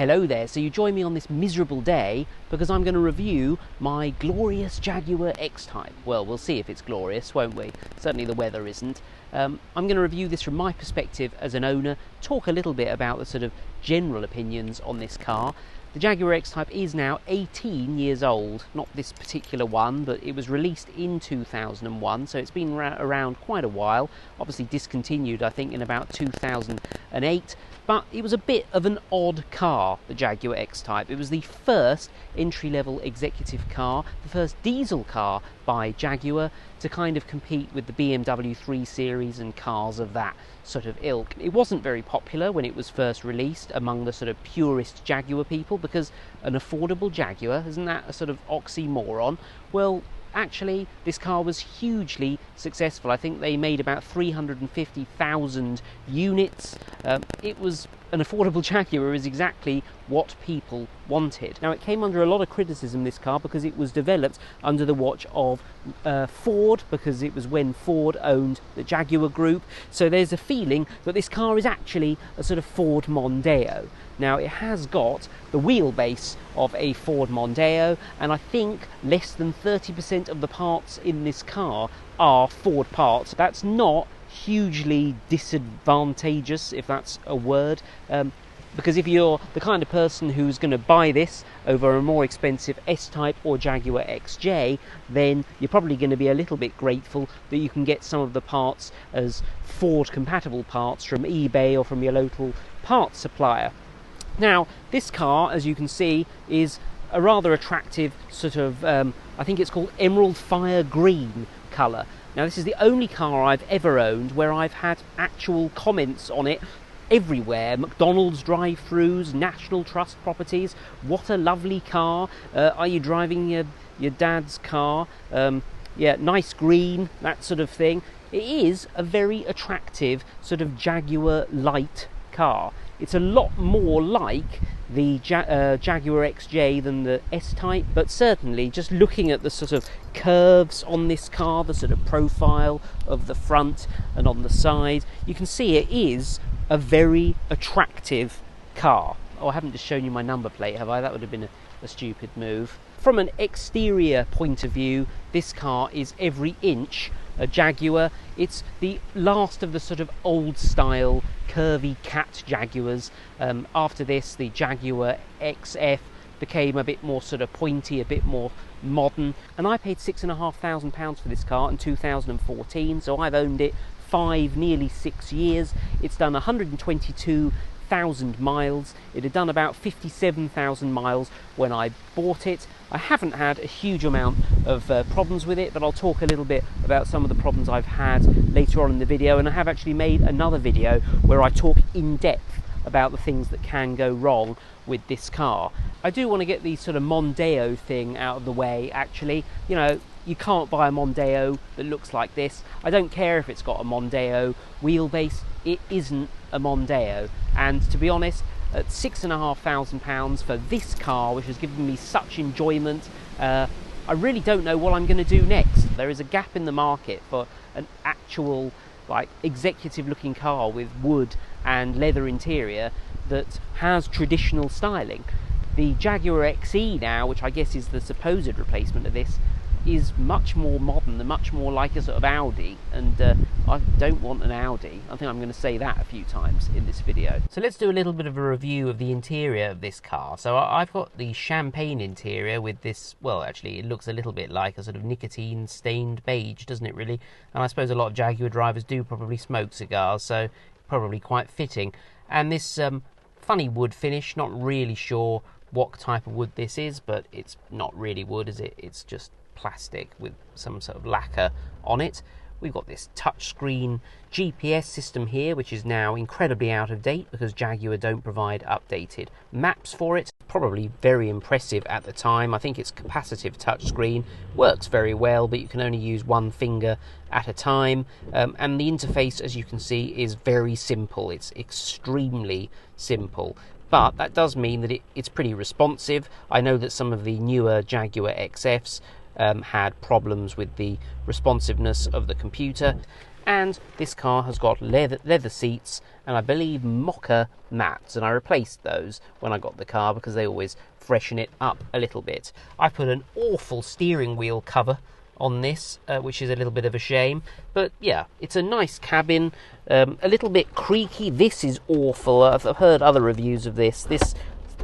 Hello there, so you join me on this miserable day because I'm going to review my glorious Jaguar XType. Well, we'll see if it's glorious, won't we? Certainly the weather isn't. I'm going to review this from my perspective as an owner, talk a little bit about the sort of general opinions on this car. The Jaguar XType is now 18 years old, not this particular one, but it was released in 2001, so it's been around quite a while. Obviously discontinued, I think, in about 2008, but it was a bit of an odd car, the Jaguar XType. It was the first entry-level executive car, the first diesel car by Jaguar to kind of compete with the BMW 3 Series and cars of that sort of ilk. It wasn't very popular when it was first released among the sort of purist Jaguar people, because an affordable Jaguar, isn't that a sort of oxymoron? Well, actually, this car was hugely successful. I think they made about 350,000 units. It was an affordable Jaguar, is exactly what people wanted. Now, it came under a lot of criticism, this car, because it was developed under the watch of Ford, because it was when Ford owned the Jaguar group. So there's a feeling that this car is actually a sort of Ford Mondeo. Now, it has got the wheelbase of a Ford Mondeo, and I think less than 30% of the parts in this car are Ford parts. That's not hugely disadvantageous, if that's a word, because if you're the kind of person who's going to buy this over a more expensive S-Type or Jaguar XJ, then you're probably going to be a little bit grateful that you can get some of the parts as Ford compatible parts from eBay or from your local parts supplier. Now, this car, as you can see, is a rather attractive sort of, I think it's called Emerald Fire Green colour. Now, this is the only car I've ever owned where I've had actual comments on it everywhere. McDonald's drive-thrus, National Trust properties. What a lovely car. Are you driving your dad's car? Yeah, nice green, that sort of thing. It is a very attractive sort of Jaguar light car. It's a lot more like the Jaguar XJ than the S-Type, but certainly just looking at the sort of curves on this car, the sort of profile of the front and on the side, you can see it is a very attractive car. Oh, I haven't just shown you my number plate, have I? That would have been a stupid move. From an exterior point of view, this car is every inch a Jaguar. It's the last of the sort of old style curvy cat Jaguars. After this, the Jaguar XF became a bit more sort of pointy, a bit more modern, and I paid £6,500 for this car in 2014, so I've owned it nearly 6 years. It's done 122,000 miles. It had done about 57,000 miles when I bought it. I haven't had a huge amount of problems with it, but I'll talk a little bit about some of the problems I've had later on in the video, and I have actually made another video where I talk in depth about the things that can go wrong with this car. I do want to get the sort of Mondeo thing out of the way, actually. You know, you can't buy a Mondeo that looks like this. I don't care if it's got a Mondeo wheelbase, it isn't a Mondeo. And to be honest, at £6,500 for this car, which has given me such enjoyment, I really don't know what I'm going to do next. There is a gap in the market for an actual, like, executive looking car with wood and leather interior that has traditional styling. The Jaguar XE now, which I guess is the supposed replacement of this, is much more modern and much more like a sort of Audi, and I don't want an Audi. I think I'm going to say that a few times in this video. So let's do a little bit of a review of the interior of this car. So I've got the champagne interior with this, well, actually it looks a little bit like a sort of nicotine stained beige, doesn't it really? And I suppose a lot of Jaguar drivers do probably smoke cigars, so probably quite fitting. And this funny wood finish, not really sure what type of wood this is, but it's not really wood, is it? It's just plastic with some sort of lacquer on it. We've got this touchscreen GPS system here, which is now incredibly out of date because Jaguar don't provide updated maps for it. Probably very impressive at the time. I think it's capacitive touchscreen, works very well, but you can only use one finger at a time. And the interface, as you can see, is very simple. It's extremely simple. But that does mean that it's pretty responsive. I know that some of the newer Jaguar XFs had problems with the responsiveness of the computer, And this car has got leather seats and I believe mocha mats, and I replaced those when I got the car because they always freshen it up a little bit. I put an awful steering wheel cover on this, which is a little bit of a shame, but yeah, it's a nice cabin, a little bit creaky. This is awful. I've heard other reviews of this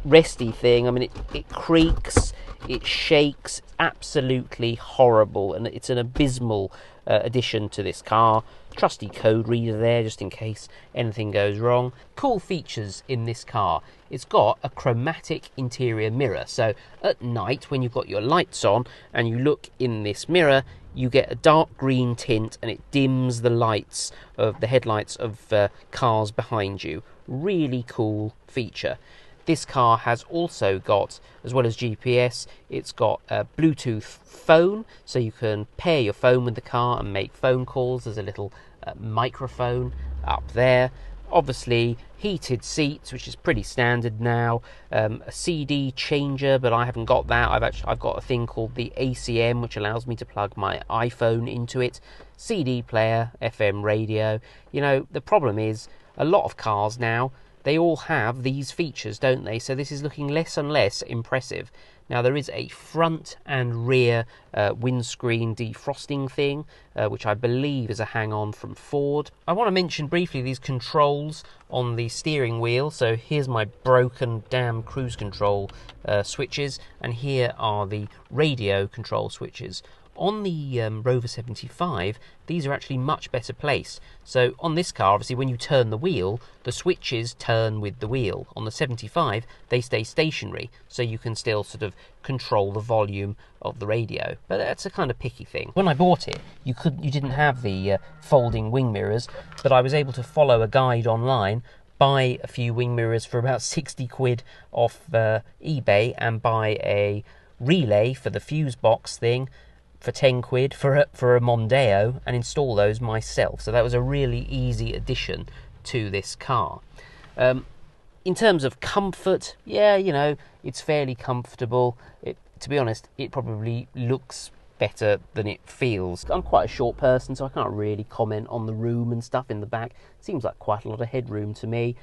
resty thing. I mean, it creaks, it shakes, absolutely horrible, and it's an abysmal addition to this car. Trusty code reader there just in case anything goes wrong. Cool features in this car. It's got a chromatic interior mirror, so at night when you've got your lights on and you look in this mirror, you get a dark green tint and it dims the lights of the headlights of cars behind you. Really cool feature. This car has also got, as well as GPS, it's got a Bluetooth phone, so you can pair your phone with the car and make phone calls. There's a little microphone up there. Obviously, heated seats, which is pretty standard now. A CD changer, but I haven't got that. I've got a thing called the ACM, which allows me to plug my iPhone into it. CD player, FM radio. You know, the problem is a lot of cars now, they all have these features, don't they? So this is looking less and less impressive. Now, there is a front and rear windscreen defrosting thing, which I believe is a hang-on from Ford. I want to mention briefly these controls on the steering wheel. So here's my broken damn cruise control switches, and here are the radio control switches. On the Rover 75, these are actually much better placed. So on this car, obviously, when you turn the wheel, the switches turn with the wheel. On the 75, they stay stationary, so you can still sort of control the volume of the radio. But that's a kind of picky thing. When I bought it, you didn't have the folding wing mirrors, but I was able to follow a guide online, buy a few wing mirrors for about 60 quid off eBay, and buy a relay for the fuse box thing for 10 quid for a Mondeo, and install those myself. So that was a really easy addition to this car. In terms of comfort, yeah, you know, it's fairly comfortable. To be honest, it probably looks better than it feels. I'm quite a short person, so I can't really comment on the room and stuff in the back. Seems like quite a lot of headroom to me.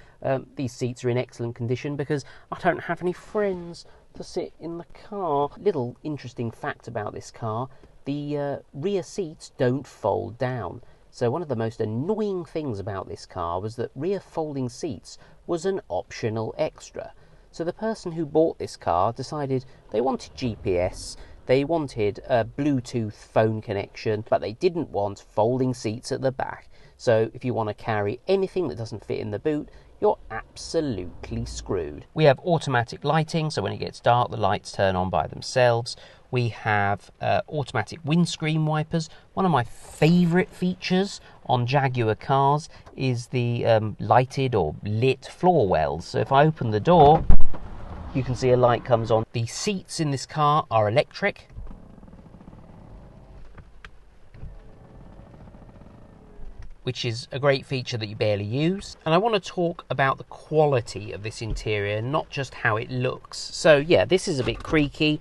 These seats are in excellent condition because I don't have any friends to sit in the car. Little interesting fact about this car: the rear seats don't fold down. So one of the most annoying things about this car was that rear folding seats was an optional extra. So the person who bought this car decided they wanted GPS, they wanted a Bluetooth phone connection, but they didn't want folding seats at the back. So if you want to carry anything that doesn't fit in the boot, you're absolutely screwed. We have automatic lighting, so when it gets dark, the lights turn on by themselves. We have automatic windscreen wipers. One of my favourite features on Jaguar cars is the lighted or lit floor wells. So if I open the door, you can see a light comes on. The seats in this car are electric. Which is a great feature that you barely use. And I want to talk about the quality of this interior, not just how it looks. So yeah, this is a bit creaky.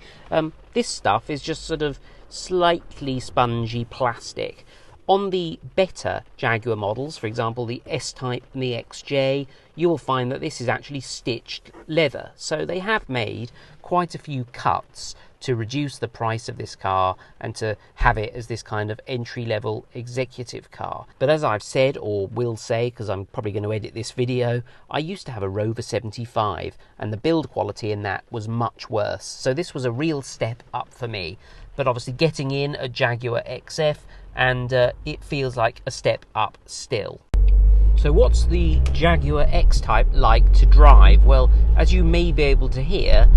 This stuff is just sort of slightly spongy plastic. On the better Jaguar models, for example the S-Type and the XJ, you will find that this is actually stitched leather. So they have made quite a few cuts to reduce the price of this car and to have it as this kind of entry-level executive car. But as I've said, or will say, because I'm probably going to edit this video, I used to have a Rover 75 and the build quality in that was much worse. So this was a real step up for me. But obviously getting in a Jaguar XF, and it feels like a step up still. So what's the Jaguar XType like to drive? Well, as you may be able to hear,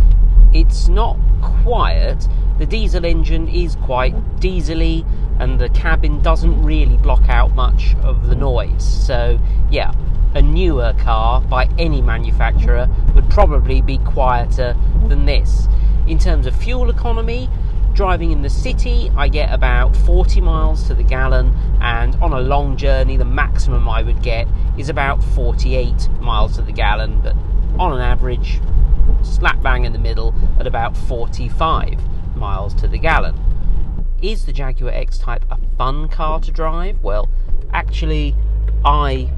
it's not quiet. The diesel engine is quite diesely, and the cabin doesn't really block out much of the noise. So yeah, a newer car by any manufacturer would probably be quieter than this. In terms of fuel economy, driving in the city, I get about 40 miles to the gallon, and on a long journey, the maximum I would get is about 48 miles to the gallon, but on an average, slap bang in the middle at about 45 miles to the gallon. Is the Jaguar XType a fun car to drive? Well, Actually, I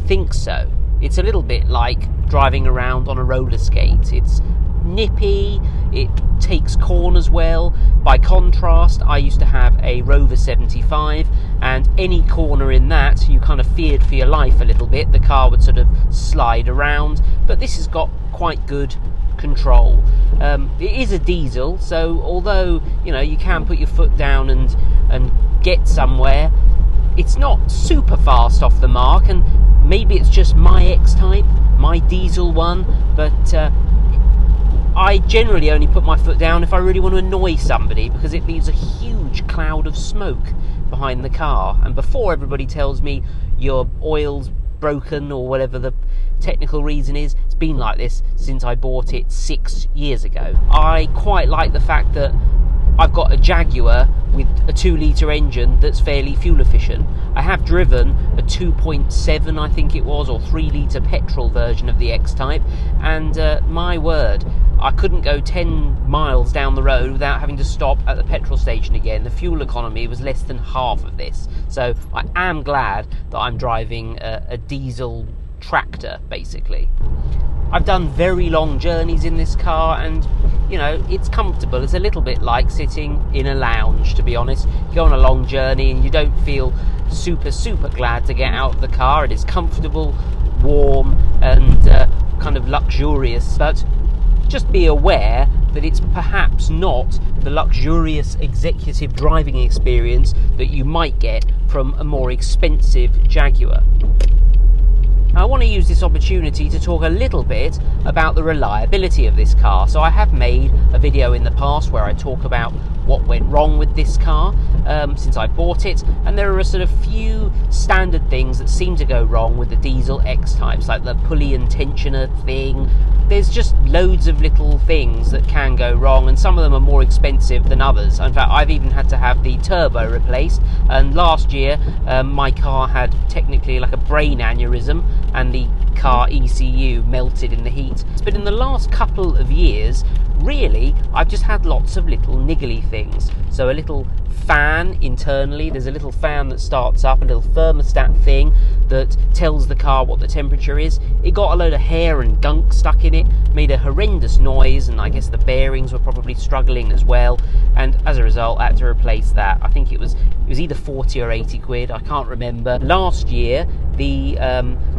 think so. It's a little bit like driving around on a roller skate. It's nippy, it takes corners well. By contrast, I used to have a Rover 75, and any corner in that, you kind of feared for your life a little bit. The car would sort of slide around, but this has got quite good control. It is a diesel, so although you can put your foot down and get somewhere, it's not super fast off the mark. And maybe it's just my X-Type, my diesel one, but I generally only put my foot down if I really want to annoy somebody, because it leaves a huge cloud of smoke behind the car. And before everybody tells me your oil's broken or whatever the technical reason is, it's been like this since I bought it 6 years ago. I quite like the fact that I've got a Jaguar with a 2-litre engine that's fairly fuel efficient. I have driven a 2.7, I think it was, or 3-litre petrol version of the X-Type, and my word, I couldn't go 10 miles down the road without having to stop at the petrol station again. The fuel economy was less than half of this, so I am glad that I'm driving a diesel tractor, basically. I've done very long journeys in this car, and it's comfortable. It's a little bit like sitting in a lounge, to be honest. You go on a long journey and you don't feel super glad to get out of the car. It is comfortable, warm, and kind of luxurious, but just be aware that it's perhaps not the luxurious executive driving experience that you might get from a more expensive Jaguar. I want to use this opportunity to talk a little bit about the reliability of this car. So I have made a video in the past where I talk about what went wrong with this car since I bought it, and there are a sort of few standard things that seem to go wrong with the diesel X-Types, like the pulley and tensioner thing. There's just loads of little things that can go wrong, and some of them are more expensive than others. In fact, I've even had to have the turbo replaced, and last year my car had technically like a brain aneurysm, and the car ECU melted in the heat. But in the last couple of years, really, I've just had lots of little niggly things. So a little fan internally, there's a little fan that starts up, a little thermostat thing that tells the car what the temperature is. It got a load of hair and gunk stuck in it, made a horrendous noise, and I guess the bearings were probably struggling as well, and as a result I had to replace that. I think it was either 40 or 80 quid, I can't remember. Last year the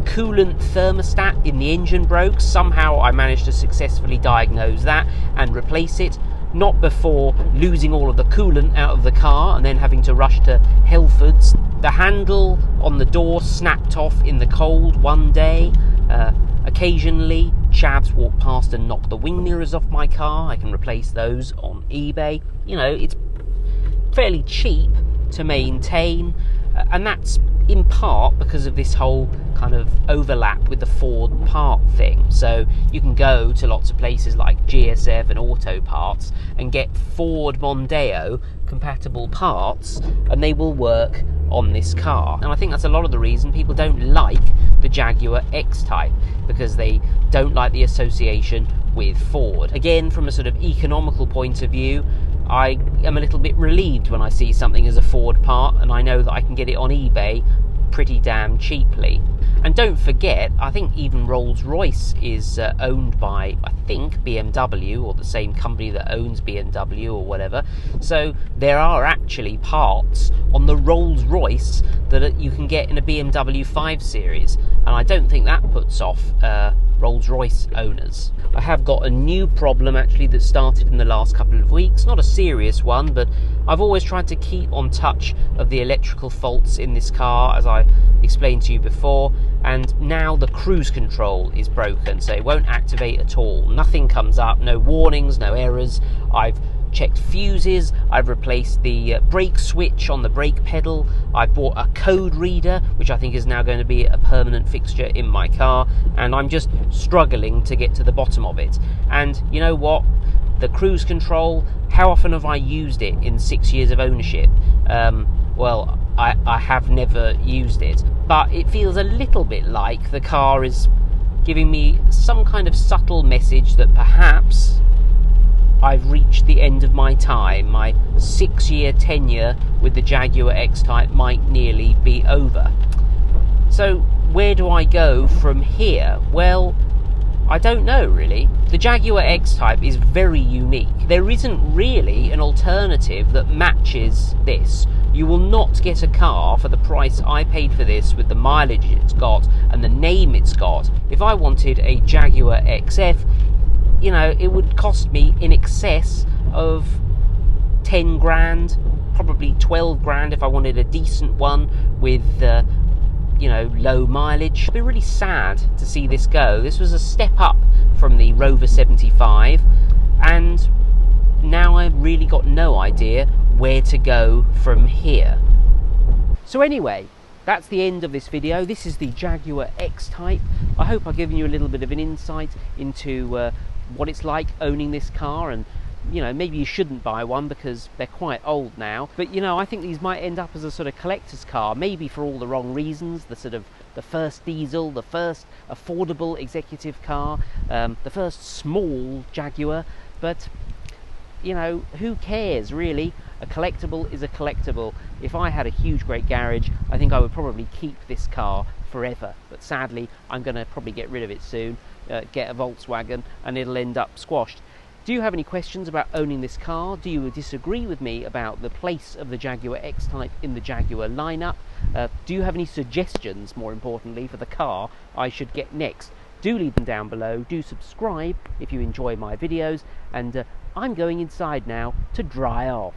coolant thermostat in the engine broke. Somehow I managed to successfully diagnose that and replace it, not before losing all of the coolant out of the car and then having to rush to Helford's. The handle on the door snapped off in the cold one day. Occasionally chavs walk past and knock the wing mirrors off my car. I can replace those on eBay. It's fairly cheap to maintain, and that's in part because of this whole kind of overlap with the Ford part thing. So you can go to lots of places like GSF and Auto Parts and get Ford Mondeo compatible parts, and they will work on this car. And I think that's a lot of the reason people don't like the Jaguar X-Type, because they don't like the association with Ford. Again, from a sort of economical point of view, I am a little bit relieved when I see something as a Ford part and I know that I can get it on eBay pretty damn cheaply. And don't forget, I think even Rolls-Royce is owned by, I think, BMW, or the same company that owns BMW or whatever. So there are actually parts on the Rolls-Royce that you can get in a BMW 5 Series, and I don't think that puts off Rolls-Royce owners. I have got a new problem actually that started in the last couple of weeks, not a serious one, but I've always tried to keep on touch of the electrical faults in this car, as I explained to you before, and now the cruise control is broken, so it won't activate at all. Nothing comes up, no warnings, no errors. I've checked fuses, I've replaced the brake switch on the brake pedal, I bought a code reader, which I think is now going to be a permanent fixture in my car, and I'm just struggling to get to the bottom of it. And you know what? The cruise control, how often have I used it in 6 years of ownership? Well, I have never used it, but it feels a little bit like the car is giving me some kind of subtle message that perhaps I've reached the end of my time. My 6-year tenure with the Jaguar XType might nearly be over. So where do I go from here? Well, I don't know really. The Jaguar XType is very unique. There isn't really an alternative that matches this. You will not get a car for the price I paid for this, with the mileage it's got and the name it's got. If I wanted a Jaguar XF, you know, it would cost me in excess of 10 grand, probably 12 grand if I wanted a decent one with you know, low mileage. It'd be really sad to see this go. This was a step up from the Rover 75, and now I've really got no idea where to go from here. So anyway, that's the end of this video. This is the Jaguar XType. I hope I've given you a little bit of an insight into what it's like owning this car, and you know, maybe you shouldn't buy one because they're quite old now, but you know, I think these might end up as a sort of collector's car, maybe for all the wrong reasons. The sort of the first diesel, the first affordable executive car, the first small Jaguar, but you know, who cares really? A collectible is a collectible. If I had a huge great garage, I think I would probably keep this car forever, but sadly I'm going to probably get rid of it soon, get a Volkswagen, and it'll end up squashed. Do you have any questions about owning this car? Do you disagree with me about the place of the Jaguar XType in the Jaguar lineup? Do you have any suggestions, more importantly, for the car I should get next? Do leave them down below. Do subscribe if you enjoy my videos, and I'm going inside now to dry off.